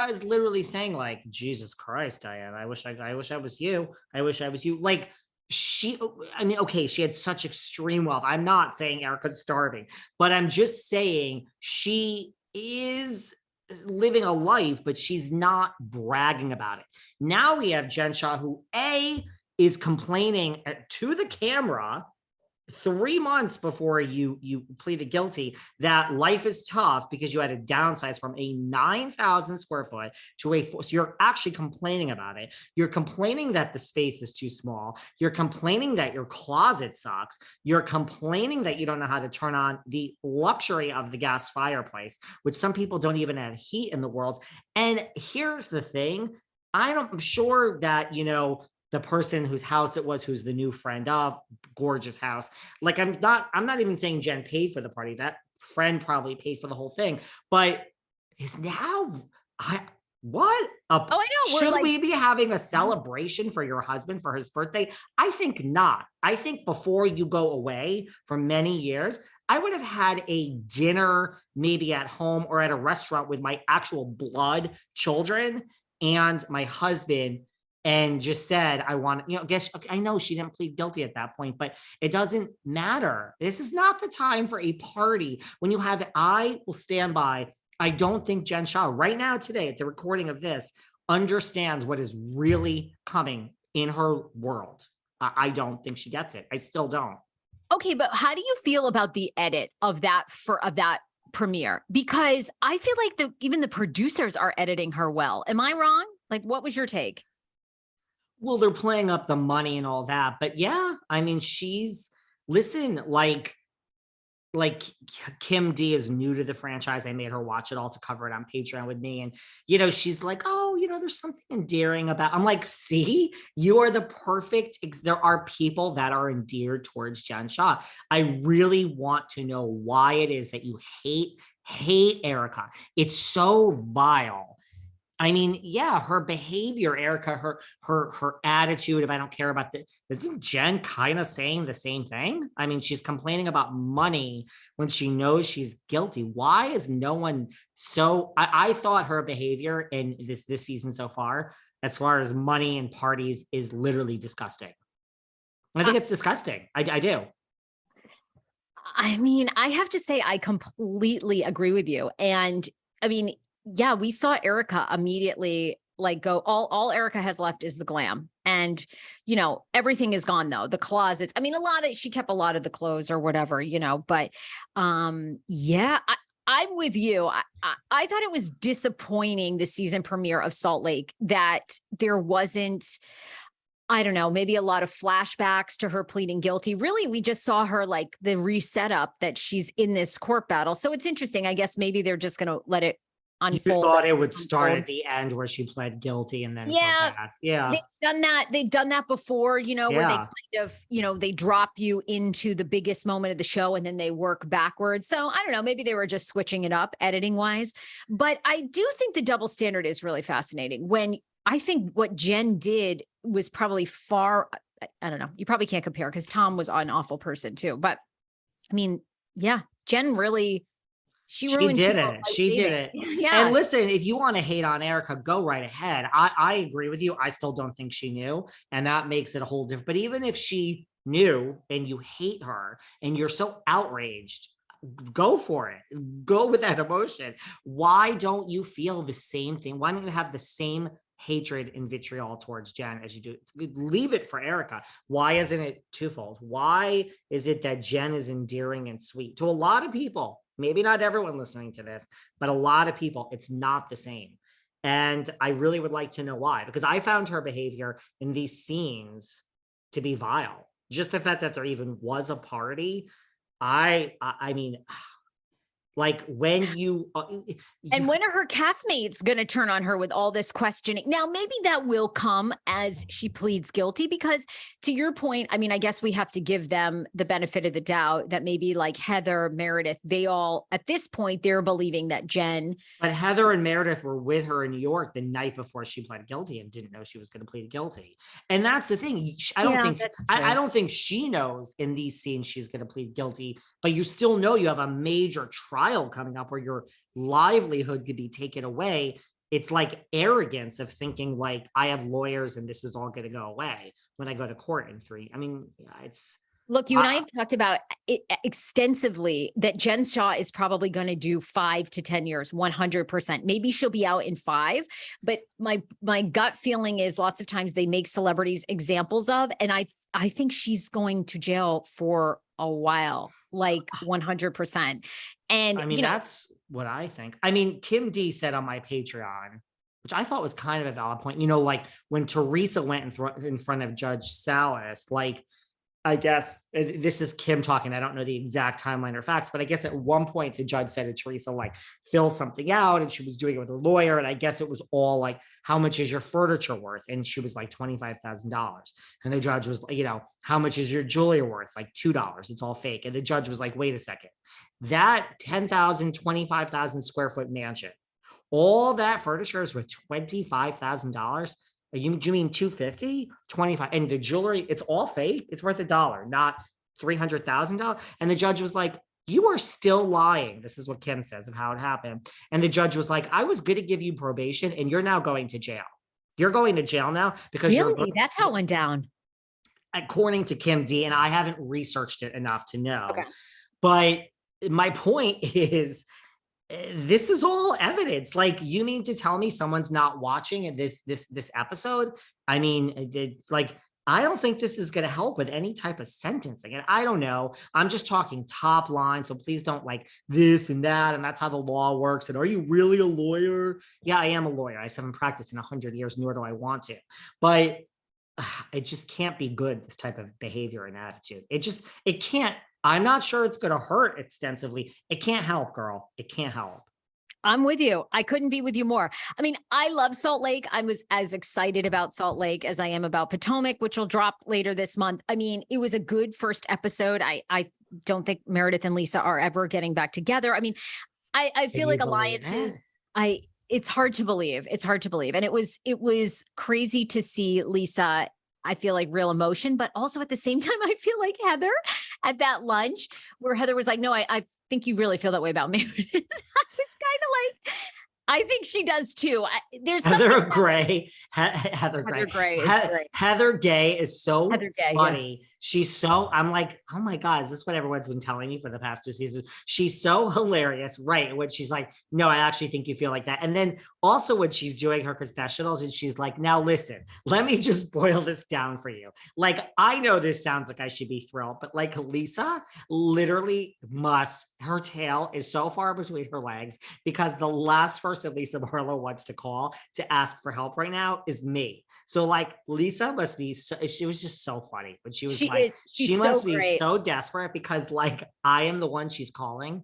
is literally saying like, Jesus Christ, Diane, I wish I was you. I wish I was you. Like I mean, okay, she had such extreme wealth. I'm not saying Erika's starving, but I'm just saying she is living a life, but she's not bragging about it. Now we have Jen Shah, who is complaining to the camera 3 months before you pleaded guilty that life is tough because you had to downsize from a 9,000 square foot to so you're actually complaining about it. You're complaining that the space is too small. You're complaining that your closet sucks. You're complaining that you don't know how to turn on the luxury of the gas fireplace, which some people don't even have heat in the world. And here's the thing. I'm sure that, the person whose house it was, who's the new friend of, gorgeous house. Like, I'm not even saying Jen paid for the party. That friend probably paid for the whole thing, but is now, what? I know. Should we be having a celebration for your husband for his birthday? I think not. I think before you go away for many years, I would have had a dinner, maybe at home or at a restaurant with my actual blood children and my husband, and just said, I want, I know she didn't plead guilty at that point, but it doesn't matter. This is not the time for a party. When you have, I will stand by, I don't think Jen Shah right now today at the recording of this understands what is really coming in her world. I don't think she gets it. I still don't. Okay, but how do you feel about the edit of that premiere? Because I feel like even the producers are editing her well. Am I wrong? Like, what was your take? Well, they're playing up the money and all that, but yeah, I mean, listen, like Kim D is new to the franchise. I made her watch it all to cover it on Patreon with me. And, she's like, oh, there's something endearing about, I'm like, see, you are the perfect, there are people that are endeared towards Jen Shah. I really want to know why it is that you hate Erika. It's so vile. I mean, yeah, her behavior, Erika, her attitude, if I don't care about isn't Jen kind of saying the same thing? I mean, she's complaining about money when she knows she's guilty. Why is no one I thought her behavior in this season so far, as far as money and parties, is literally disgusting. I think it's disgusting. I do. I mean, I have to say, I completely agree with you. And I mean, yeah, we saw Erika immediately like go, all Erika has left is the glam. And, everything is gone though. The closets, I mean, she kept a lot of the clothes or whatever, but yeah, I'm with you. I thought it was disappointing, the season premiere of Salt Lake, that there wasn't, I don't know, maybe a lot of flashbacks to her pleading guilty. Really, we just saw her like the reset up that she's in this court battle. So it's interesting. I guess maybe they're just going to let it unfold. You thought it would start at the end where she pled guilty and then yeah, they've done that before, where they kind of, they drop you into the biggest moment of the show and then they work backwards. So I don't know, maybe they were just switching it up editing wise, but I do think the double standard is really fascinating. When I think what Jen did was probably far, I don't know, you probably can't compare because Tom was an awful person too, but I mean, yeah, Jen really, she did it. She did it. Yeah. And listen, if you want to hate on Erika, go right ahead. I agree with you. I still don't think she knew. And that makes it a whole different. But even if she knew and you hate her and you're so outraged, go for it. Go with that emotion. Why don't you feel the same thing? Why don't you have the same hatred and vitriol towards Jen as you do? Leave it for Erika. Why isn't it twofold? Why is it that Jen is endearing and sweet to a lot of people? Maybe not everyone listening to this, but a lot of people, it's not the same. And I really would like to know why, because I found her behavior in these scenes to be vile. Just the fact that there even was a party. I mean, like when and when are her castmates going to turn on her with all this questioning? Now, maybe that will come as she pleads guilty, because to your point, I mean, I guess we have to give them the benefit of the doubt that maybe like Heather, Meredith, they all, at this point, they're believing that Jen. But Heather and Meredith were with her in New York the night before she pled guilty and didn't know she was going to plead guilty. And that's the thing. I don't think she knows in these scenes she's going to plead guilty, but you still know you have a major trial coming up where your livelihood could be taken away. it's like arrogance of thinking like I have lawyers and this is all going to go away when I go to court in 3. I mean, yeah, it's Look, you and I have talked about it extensively that Jen Shah is probably going to do 5 to 10 years, 100%. Maybe she'll be out in 5, but my gut feeling is lots of times they make celebrities examples of, and I think she's going to jail for a while, like 100%. And I mean, that's what I think. I mean, Kim D said on my Patreon, which I thought was kind of a valid point, like when Teresa went in front of Judge Salas, like, I guess this is Kim talking. I don't know the exact timeline or facts, but I guess at one point the judge said to Teresa, like, fill something out, and she was doing it with her lawyer. And I guess it was all like, how much is your furniture worth? And she was like $25,000. And the judge was, how much is your jewelry worth? Like $2. It's all fake. And the judge was like, wait a second, that 10,000, 25,000 square foot mansion, all that furniture is worth $25,000. Do you mean 250, 25? And the jewelry, it's all fake. It's worth $1, not $300,000. And the judge was like, you are still lying. This is what Kim says of how it happened. And the judge was like, I was going to give you probation and you're now going to jail. You're going to jail now because that's how it went down. According to Kim D, and I haven't researched it enough to know. Okay. But my point is, this is all evidence. Like, you mean to tell me someone's not watching this episode? I mean, I don't think this is going to help with any type of sentencing. And I don't know. I'm just talking top line. So please don't like this and that. And that's how the law works. And are you really a lawyer? Yeah, I am a lawyer. I haven't practiced in 100 years, nor do I want to. But it just can't be good, this type of behavior and attitude. It can't. I'm not sure it's going to hurt extensively. It can't help, girl. It can't help. I'm with you. I couldn't be with you more. I mean, I love Salt Lake. I was as excited about Salt Lake as I am about Potomac, which will drop later this month. I mean, it was a good first episode. I don't think Meredith and Lisa are ever getting back together. I mean, I feel like alliances, it's hard to believe. It's hard to believe. And it was crazy to see Lisa, I feel like, real emotion, but also at the same time, I feel like Heather at that lunch where Heather was like, no, I think you really feel that way about me. I was kind of like, I think she does too. There's Heather Gray. Heather Gray. Heather Gay is so funny. Yeah. She's so, I'm like, oh my God, is this what everyone's been telling me for the past 2 seasons? She's so hilarious, right? When she's like, no, I actually think you feel like that. And then also when she's doing her confessionals and she's like, now listen, let me just boil this down for you. Like, I know this sounds like I should be thrilled, but like Lisa literally her tail is so far between her legs because the last person Lisa Barlow wants to call to ask for help right now is me. So like Lisa must be, she was just so funny, but she was she must be so desperate because like I am the one she's calling.